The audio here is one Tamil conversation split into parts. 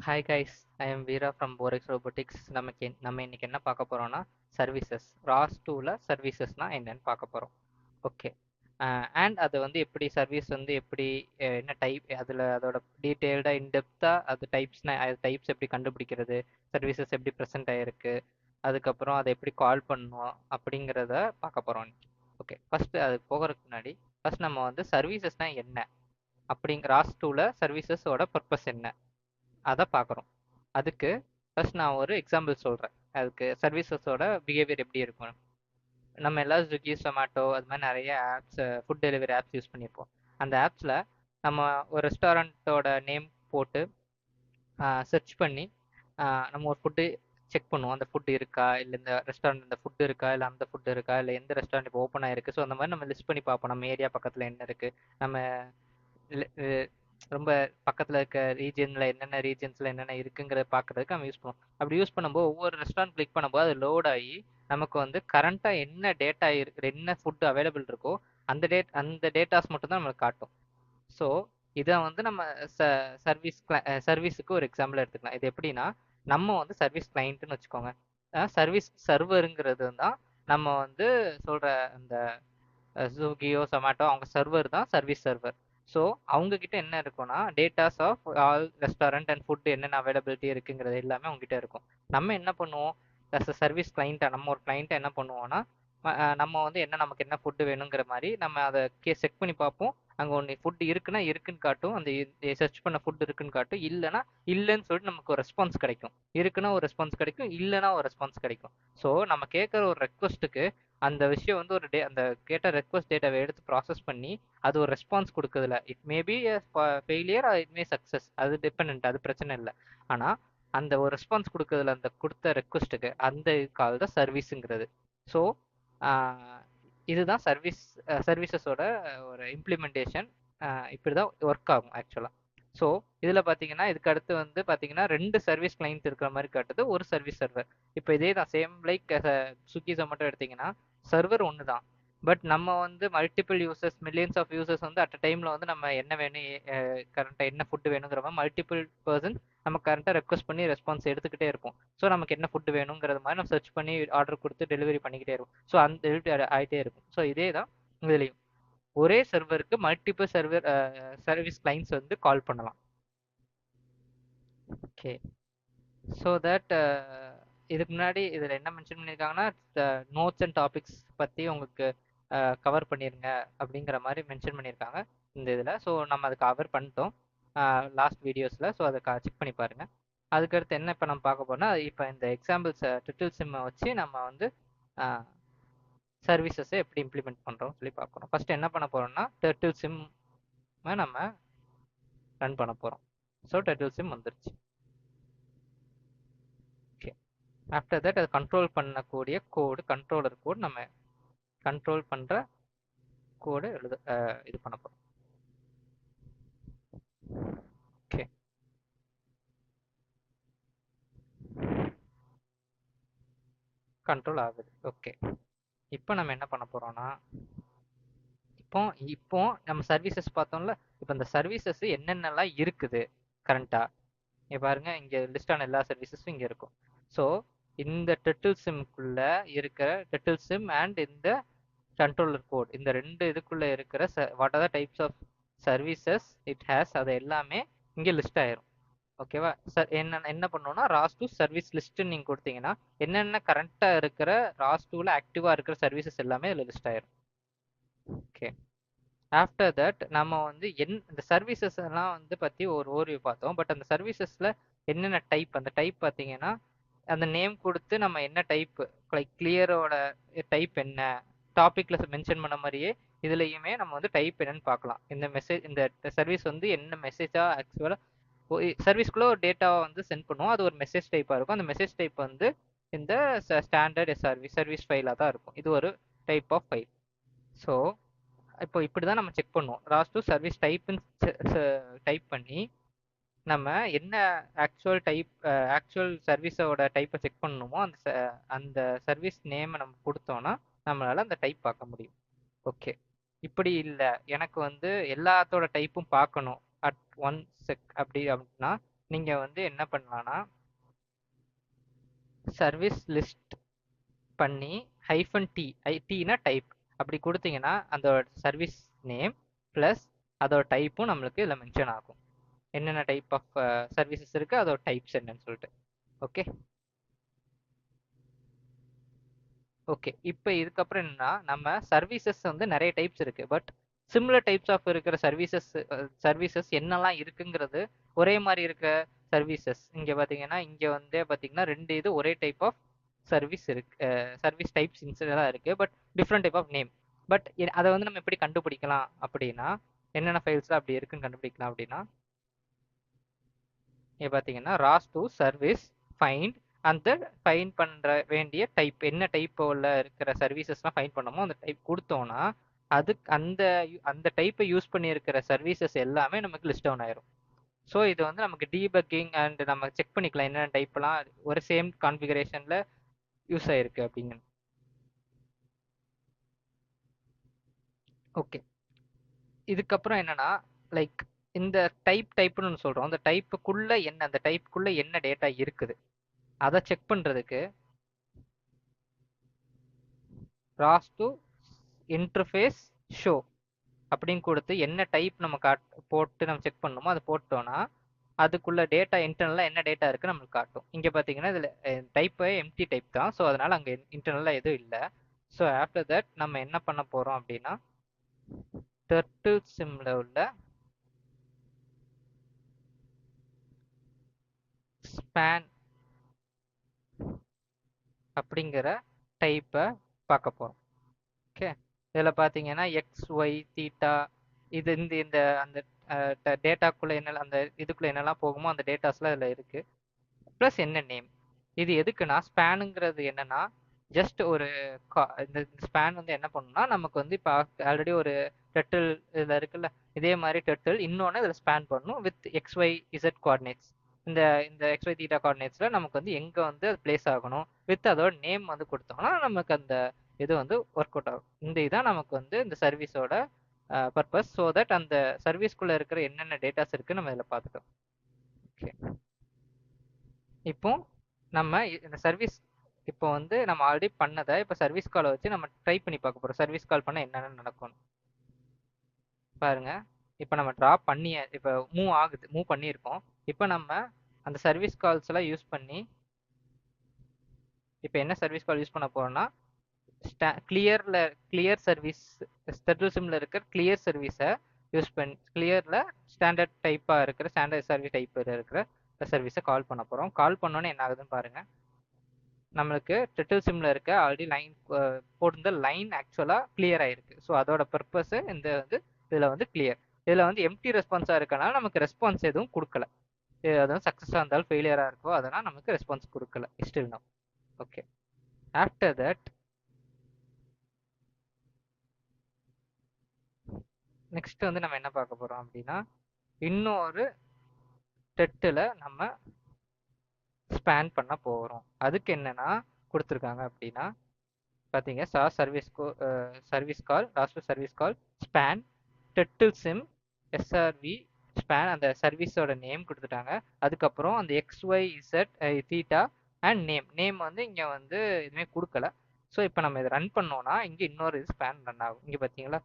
Hi guys, I am Veera from Borex Robotics. நம்ம இன்னைக்கு என்ன பார்க்க போறோம்னா சர்வீசஸ் ராஸ் டூல சர்வீசஸ்னா என்னன்னு பார்க்க போறோம். ஓகே. அண்ட் அது வந்து எப்படி சர்வீஸ் வந்து எப்படி என்ன டைப் அதில் அதோட டீட்டெயில்டாக இன்டெப்த்தாக அது டைப்ஸ் எப்படி கண்டுபிடிக்கிறது, சர்வீசஸ் எப்படி ப்ரெசென்ட் ஆகிருக்கு, அதுக்கப்புறம் அதை எப்படி கால் பண்ணணும் அப்படிங்கிறத பார்க்க போகிறோம் இன்னைக்கு. ஓகே, ஃபஸ்ட்டு அது போகிறதுக்கு முன்னாடி ஃபஸ்ட் நம்ம வந்து சர்வீசஸ்னால் என்ன ராஸ் டூவில் சர்வீசஸோட பர்பஸ் என்ன அதை பார்க்குறோம். அதுக்கு ஃபர்ஸ்ட் நான் ஒரு எக்ஸாம்பிள் சொல்கிறேன். அதுக்கு சர்வீசஸோட பிஹேவியர் எப்படி இருக்கும். நம்ம எல்லாம் ஸ்விக்கி சொமேட்டோ அது மாதிரி நிறைய apps, food delivery apps use பண்ணியிருப்போம். அந்த ஆப்ஸில் நம்ம ஒரு ரெஸ்டாரண்ட்டோட நேம் போட்டு சர்ச் பண்ணி நம்ம ஒரு ஃபுட்டு செக் பண்ணுவோம். அந்த ஃபுட்டு இருக்கா, இல்லை இந்த ரெஸ்டாரண்ட் இந்த ஃபுட்டு இருக்கா, இல்லை அந்த ஃபுட்டு இருக்கா, இல்லை எந்த ரெஸ்டாரண்ட் இப்போ ஓப்பன் ஆயிருக்கு. ஸோ அந்த மாதிரி நம்ம லிஸ்ட் பண்ணி பார்ப்போம். நம்ம ஏரியா பக்கத்தில் என்ன இருக்குது, நம்ம ரொம்ப பக்கத்தில் இருக்க ரீஜனில் என்னென்ன ரீஜன்ஸில் என்னென்ன இருக்குங்கிறத பார்க்குறதுக்கு நம்ம யூஸ் பண்ணுவோம். அப்படி யூஸ் பண்ணும்போது ஒவ்வொரு ரெஸ்டாரண்ட் கிளிக் பண்ணும்போது அது லோட் ஆகி நமக்கு வந்து கரண்ட்டாக என்ன டேட்டா இருக்கு, என்ன ஃபுட்டு அவைலபிள் இருக்கோ அந்த டேட்டாஸ் மட்டும் தான் நம்மளுக்கு காட்டும். ஸோ இதை வந்து நம்ம சர்வீஸுக்கு ஒரு எக்ஸாம்பிள் எடுத்துக்கலாம். இது எப்படின்னா, நம்ம வந்து சர்வீஸ் கிளைண்ட்டுன்னு வச்சுக்கோங்க. சர்வீஸ் சர்வருங்கிறது தான் நம்ம வந்து சொல்கிற அந்த ஸ்விக்கியோ சொமேட்டோ அவங்க சர்வர் தான் சர்வீஸ் சர்வர். ஸோ அவங்க கிட்ட என்ன இருக்கும்னா, datas of all restaurant and food என்னென்ன அவைலபிலிட்டி இருக்குங்கிறது எல்லாமே அவங்ககிட்ட இருக்கும். நம்ம என்ன பண்ணுவோம், அஸ் அ சர்வீஸ் கிளைண்ட்டாக நம்ம ஒரு கிளைண்ட்டை என்ன பண்ணுவோம்னா, நம்ம வந்து நமக்கு என்ன ஃபுட்டு வேணுங்கிற மாதிரி நம்ம அதை செக் பண்ணி பார்ப்போம். அங்கே ஒன்று ஃபுட் இருக்குன்னா இருக்குன்னு காட்டும், அந்த சர்ச் பண்ண ஃபுட் இருக்குன்னு காட்டும். இல்லைன்னா இல்லைன்னு சொல்லிட்டு நமக்கு ஒரு ரெஸ்பான்ஸ் கிடைக்கும். இருக்குன்னா ஒரு ரெஸ்பான்ஸ் கிடைக்கும், இல்லைன்னா ஒரு ரெஸ்பான்ஸ் கிடைக்கும். ஸோ நம்ம கேட்குற ஒரு ரெக்வஸ்ட்டுக்கு அந்த விஷயம் வந்து அந்த கேட்ட ரெக்வஸ்ட் டேட்டாவை எடுத்து ப்ராசஸ் பண்ணி அது ஒரு ரெஸ்பான்ஸ் கொடுக்குதுல, it may be failure or it may success, அது டிபெண்ட், அது பிரச்சனை இல்லை. ஆனால் அந்த ஒரு ரெஸ்பான்ஸ் கொடுக்குறதுல அந்த கொடுத்த ரெக்வஸ்ட்டுக்கு அந்த கால் தான் சர்வீஸுங்கிறது. ஸோ இதுதான் சர்வீசஸோட ஒரு இம்ப்ளிமெண்டேஷன். இப்படி தான் ஒர்க் ஆகும் ஆக்சுவலாக. ஸோ இதில் பார்த்தீங்கன்னா இதுக்கு அடுத்து வந்து பார்த்தீங்கன்னா 2 சர்வீஸ் கிளைண்ட் இருக்கிற மாதிரி காட்டுது, ஒரு சர்வீஸ் சர்வர். இப்போ இதே தான் சேம் லைக் ஸ்விக்கி ஜொமேட்டோ எடுத்தீங்கன்னா சர்வர் ஒன்று தான். பட் நம்ம வந்து multiple users, millions of users வந்து அட் அ டைமில் வந்து நம்ம என்ன வேணும், கரண்ட்டாக என்ன ஃபுட்டு வேணுங்கிற மாதிரி மல்டிபிள் பர்சன் நம்ம கரண்ட்டாக ரெக்வஸ்ட் பண்ணி ரெஸ்பான்ஸ் எடுத்துக்கிட்டே இருப்போம். ஸோ நமக்கு என்ன ஃபுட்டு வேணுங்கிறது மாதிரி நம்ம சர்ச் பண்ணி ஆர்டர் கொடுத்து டெலிவரி பண்ணிக்கிட்டே இருக்கும். ஸோ அந்த டெலிவரி ஆகிட்டே இருக்கும். ஸோ இதே தான் இதுலேயும் ஒரே சர்வருக்கு மல்டிபிள் சர்வீஸ் கிளைண்ட்ஸ் வந்து கால் பண்ணலாம். ஓகே. ஸோ தட் இதுக்கு முன்னாடி இதில் என்ன மென்ஷன் பண்ணியிருக்காங்கன்னா, நோட்ஸ் அண்ட் டாபிக்ஸ் பற்றி உங்களுக்கு கவர் பண்ணிடுங்க அப்படிங்கிற மாதிரி மென்ஷன் பண்ணியிருக்காங்க இந்த இதில். ஸோ நம்ம அதை கவர் பண்ணிட்டோம் லாஸ்ட் வீடியோஸில். ஸோ அதை செக் பண்ணி பாருங்கள். அதுக்கடுத்து என்ன இப்போ நம்ம பார்க்க போறோம்னா, இப்போ இந்த எக்ஸாம்பிள்ஸ் ட்ரிட்டில் சிம்மை வச்சு நம்ம வந்து சர்வீசஸை எப்படி இம்ப்ளிமெண்ட் பண்ணுறோம் சொல்லி பார்க்குறோம். ஃபர்ஸ்ட் என்ன பண்ண போகிறோம்னா, டர்ட்டில் சிம்மை நம்ம ரன் பண்ண போகிறோம். ஸோ டர்ட்டில் சிம் வந்துருச்சு. ஓகே. ஆஃப்டர் தட் அது கண்ட்ரோல் பண்ணக்கூடிய கண்ட்ரோலர் கோட் நம்ம கண்ட்ரோல் பண்ணுற கோடு இது பண்ண போகிறோம். ஓகே. கண்ட்ரோல் ஆகுது. ஓகே. இப்போ நம்ம என்ன பண்ண போகிறோம்னா, இப்போ இப்போ நம்ம சர்வீசஸ் பார்த்தோம்ல, இப்போ இந்த சர்வீசஸ் என்னென்னலாம் இருக்குது கரண்ட்டாக இங்கே பாருங்க, இங்கே லிஸ்ட் ஆன எல்லா சர்வீசஸும் இங்கே இருக்கும். ஸோ இந்த டெட்டில் சிம்குள்ள இருக்கிற டெட்டில் சிம் அண்ட் இந்த கண்ட்ரோலர் கோட், இந்த 2 இதுக்குள்ள இருக்கிற what are the types of services it has, அது எல்லாமே இங்கே லிஸ்ட் ஆயிரும். ஓகேவா சார்? என்ன பண்ணணும்னா, ராஸ் டூ சர்வீஸ் லிஸ்ட்னு நீங்கள் கொடுத்தீங்கன்னா என்னென்ன கரண்ட்டாக இருக்கிற ராஸ் டூவில் ஆக்டிவாக இருக்கிற சர்வீசஸ் எல்லாமே இதில் லிஸ்ட் ஆயிரும். ஓகே. ஆஃப்டர் தட் நம்ம வந்து இந்த சர்வீசஸ் எல்லாம் வந்து பற்றி ஒரு ஓவர்வியூ பார்த்தோம். பட் அந்த சர்வீசஸில் என்னென்ன டைப், அந்த டைப் பார்த்தீங்கன்னா அந்த நேம் கொடுத்து நம்ம என்ன டைப், லைக் கிளியரோட டைப் என்ன, டாப்பிக்கில் மென்ஷன் பண்ண மாதிரியே இதுலேயுமே நம்ம வந்து டைப் என்னன்னு பார்க்கலாம். இந்த சர்வீஸ் வந்து என்ன மெசேஜாக ஆக்சுவலாக சர்வீஸ்க்குள்ளே ஒரு டேட்டாவை வந்து சென்ட் பண்ணுவோம். அது ஒரு மெசேஜ் டைப்பாக இருக்கும். அந்த மெசேஜ் டைப் வந்து இந்த ஸ்டாண்டர்ட் சர்வீஸ் ஃபைலாக தான் இருக்கும். இது ஒரு டைப் ஆஃப் ஃபைல். ஸோ இப்போ இப்படி தான் நம்ம செக் பண்ணுவோம். ராஸ் டூ சர்வீஸ் டைப் பண்ணி நம்ம என்ன ஆக்சுவல் சர்வீஸோட டைப்பை செக் பண்ணணுமோ அந்த சர்வீஸ் நேமை நம்ம கொடுத்தோன்னா நம்மளால் அந்த டைப் பார்க்க முடியும். ஓகே. இப்படி இல்லை, எனக்கு வந்து எல்லாத்தோட டைப்பும் பார்க்கணும் அட் ஒன் செக் அப்படின்னா நீங்கள் வந்து என்ன பண்ணலான்னா சர்வீஸ் லிஸ்ட் பண்ணி -t டீனா டைப் அப்படி கொடுத்தீங்கன்னா அந்த சர்வீஸ் நேம் ப்ளஸ் அதோட டைப்பும் நம்மளுக்கு இதில் மென்ஷன் ஆகும். என்னென்ன டைப் ஆஃப் சர்வீசஸ் இருக்குது அதோட டைப்ஸ் என்னன்னு சொல்லிட்டு. ஓகே ஓகே இப்போ இதுக்கப்புறம் என்னன்னா நம்ம சர்வீசஸ் வந்து நிறைய டைப்ஸ் இருக்குது. பட் சிமிலர் டைப்ஸ் ஆஃப் இருக்கிற சர்வீசஸ் என்னெல்லாம் இருக்குங்கிறது ஒரே மாதிரி இருக்க சர்வீசஸ் இங்கே பார்த்தீங்கன்னா இங்கே வந்து பார்த்தீங்கன்னா ரெண்டு இது ஒரே டைப் ஆஃப் சர்வீஸ் இருக்கு. சர்வீஸ் டைப்ஸ் இன்ஸ்டெல்லாம் இருக்குது but different type of name. But அதை வந்து நம்ம எப்படி கண்டுபிடிக்கலாம் அப்படின்னா என்னென்ன ஃபைல்ஸ்லாம் அப்படி இருக்குன்னு கண்டுபிடிக்கலாம் அப்படின்னா இங்கே பார்த்தீங்கன்னா ராஸ் டு சர்வீஸ் ஃபைண்ட் அந்த ஃபைன் பண்ணுற வேண்டிய டைப் என்ன டைப் உள்ள இருக்கிற சர்வீசஸ்லாம் ஃபைன் பண்ணமோ அந்த டைப் கொடுத்தோன்னா அதுக்கு அந்த அந்த டைப்பை யூஸ் பண்ணியிருக்கிற சர்வீசஸ் எல்லாமே நமக்கு லிஸ்ட் டவுன் ஆயிரும். ஸோ இது வந்து நமக்கு டீபக்கிங் அண்ட் நம்ம செக் பண்ணிக்கலாம் என்னென்ன டைப்லாம் ஒரு சேம் கான்ஃபிகரேஷனில் யூஸ் ஆயிருக்கு அப்படிங்க. ஓகே இதுக்கப்புறம் என்னன்னா லைக் இந்த டைப்னு ஒன்று சொல்கிறோம். அந்த டைப்புக்குள்ளே என்ன அந்த டைப்புக்குள்ளே என்ன டேட்டா இருக்குது அதை செக் பண்ணுறதுக்கு ராஸ் டு இன்டர்ஃபேஸ் ஷோ அப்படின்னு கொடுத்து என்ன டைப் நம்ம போட்டு நம்ம செக் பண்ணணுமோ அதை போட்டோன்னா அதுக்குள்ள டேட்டா இன்டர்னலாக என்ன டேட்டா இருக்குது நம்மளுக்கு காட்டும். இங்கே பார்த்தீங்கன்னா இதில் டைப்பு எம்டி டைப் தான். ஸோ அதனால் அங்கே இன்டர்னலாக எதுவும் இல்லை. ஸோ ஆஃப்டர் தட் நம்ம என்ன பண்ண போகிறோம் அப்படின்னா டர்ட்டில் சிம்ல உள்ள ஸ்பேன் அப்படிங்கிற டைப்பை பார்க்க போகிறோம். ஓகே இதில் பார்த்தீங்கன்னா எக்ஸ் ஒய் தீட்டா இது இந்த இந்த அந்த டேட்டாக்குள்ளே என்ன அந்த இதுக்குள்ளே என்னெல்லாம் போகுமோ அந்த டேட்டாஸ்லாம் இதில் இருக்குது. ப்ளஸ் என்ன நேம். இது எதுக்குன்னா ஸ்பேனுங்கிறது என்னன்னா ஜஸ்ட் ஒரு இந்த ஸ்பேன் வந்து என்ன பண்ணுன்னா நமக்கு வந்து இப்போ ஆல்ரெடி ஒரு டெட்டில் இதில் இருக்குல்ல இதே மாதிரி டெட்டில் இன்னொன்று இதில் ஸ்பேன் பண்ணணும் வித் XY Z கோஆர்டினேட்ஸ். இந்த இந்த XY தீட்டா கோஆர்டினேட்ஸில் நமக்கு வந்து எங்கே வந்து அது பிளேஸ் ஆகணும் வித் அதோட நேம் வந்து கொடுத்தோம்னா நமக்கு அந்த இது வந்து ஒர்க் அவுட் ஆகும். இந்த இதான் நமக்கு வந்து இந்த சர்வீஸோட பர்பஸ். ஸோ தட் அந்த சர்வீஸ்குள்ளே இருக்கிற என்னென்ன டேட்டாஸ் இருக்குன்னு நம்ம இதில் பார்த்துட்டோம். ஓகே இப்போ நம்ம இந்த சர்வீஸ் இப்போ வந்து நம்ம ஆல்ரெடி பண்ணதை இப்போ சர்வீஸ் காலை வச்சு நம்ம ட்ரை பண்ணி பார்க்க போகிறோம். சர்வீஸ் கால் பண்ண என்னென்ன நடக்கும் பாருங்க. இப்போ நம்ம ட்ராப் பண்ணி இப்போ மூவ் பண்ணியிருக்கோம். இப்போ நம்ம அந்த சர்வீஸ் கால்ஸ் எல்லாம் யூஸ் பண்ணி இப்போ என்ன சர்வீஸ் கால் யூஸ் பண்ண போறோம்னா கிளியர் சர்வீஸ் டர்ட்டில் சிம்ல இருக்கிற கிளியர் சர்வீஸை யூஸ் பண்ணி கிளியர்ல ஸ்டாண்டர்ட் டைப்பாக இருக்கிற ஸ்டாண்டர்ட் சர்வீஸ் டைப் இருக்கிற சர்வீஸை கால் பண்ண போகிறோம். கால் பண்ணோன்னே என்ன ஆகுதுன்னு பாருங்க. நம்மளுக்கு டர்ட்டில் சிம்ல இருக்க ஆல்ரெடி லைன் போட்டிருந்த லைன் ஆக்சுவலாக கிளியர் ஆயிருக்கு. ஸோ அதோட பர்பஸ் இந்த வந்து இதில் வந்து கிளியர். இதில் வந்து எம்டி ரெஸ்பான்ஸாக இருக்கனால நமக்கு ரெஸ்பான்ஸ் எதுவும் கொடுக்கல. அது வந்து சக்ஸஸாக இருந்தாலும் ஃபெயிலியராக இருக்கோ அதனால் நமக்கு ரெஸ்பான்ஸ் கொடுக்கல still no. Okay after that next வந்து நம்ம என்ன பார்க்க போகிறோம் அப்படின்னா இன்னொரு டெட்டில் நம்ம ஸ்பேன் பண்ண போகிறோம். அதுக்கு என்னன்னா கொடுத்துருக்காங்க அப்படின்னா பார்த்தீங்க service call last service call span டெட்டில் சிம் SRV ஸ்பேன் அந்த சர்வீஸோட நேம் கொடுத்துட்டாங்க. அதுக்கப்புறம் அந்த XYZ தீட்டா அண்ட் நேம் வந்து இங்கே வந்து எதுவுமே கொடுக்கல. ஸோ இப்போ நம்ம இதை ரன் பண்ணோம்னா இங்கே இன்னொரு இது ஸ்பேன் ரன் ஆகும். இங்கே பார்த்தீங்களா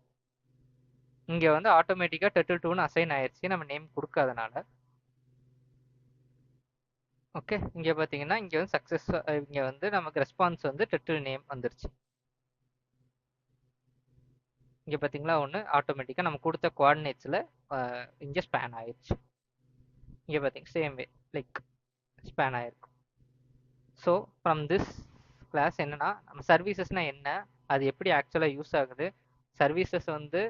இங்கே வந்து ஆட்டோமேட்டிக்காக டெட்டில் 2ன்னு அசைன் ஆயிடுச்சு நம்ம நேம் கொடுக்காதனால. ஓகே இங்கே பார்த்தீங்கன்னா இங்கே வந்து சக்ஸஸ் இங்கே வந்து நமக்கு ரெஸ்பான்ஸ் வந்து டெட்டில் நேம் வந்துருச்சு. இங்கே பார்த்தீங்களா ஒன்று ஆட்டோமேட்டிக்காக நம்ம கொடுத்த கோஆர்டினேட்ஸில் இங்கே ஸ்பேன் ஆயிடுச்சு. இங்கே பார்த்தீங்க சேம் வே லைக் ஸ்பேன் ஆயிருக்கும். ஸோ ஃப்ரம் திஸ் கிளாஸ் என்னன்னா நம்ம சர்வீசஸ்னால் என்ன, அது எப்படி ஆக்சுவலாக யூஸ் ஆகுது, சர்வீசஸ் வந்து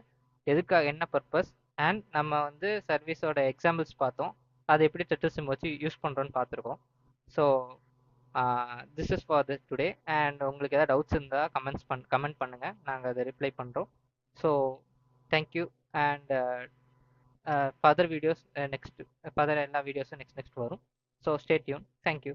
எதுக்காக என்ன பர்பஸ், அண்ட் நம்ம வந்து சர்வீஸோட எக்ஸாம்பிள்ஸ் பார்த்தோம். அதை எப்படி டெட்டில் சிம் வச்சு யூஸ் பண்ணுறோன்னு பார்த்துருக்கோம். So this is for this today. And உங்களுக்கு ஏதாவது டவுட்ஸ் இருந்தால் கமெண்ட் பண்ணுங்கள், நாங்கள் அதை ரிப்ளை பண்ணுறோம். So thank you and further videos next further எல்லா வீடியோஸும் நெக்ஸ்ட் வரும். So stay tune. தேங்க்யூ.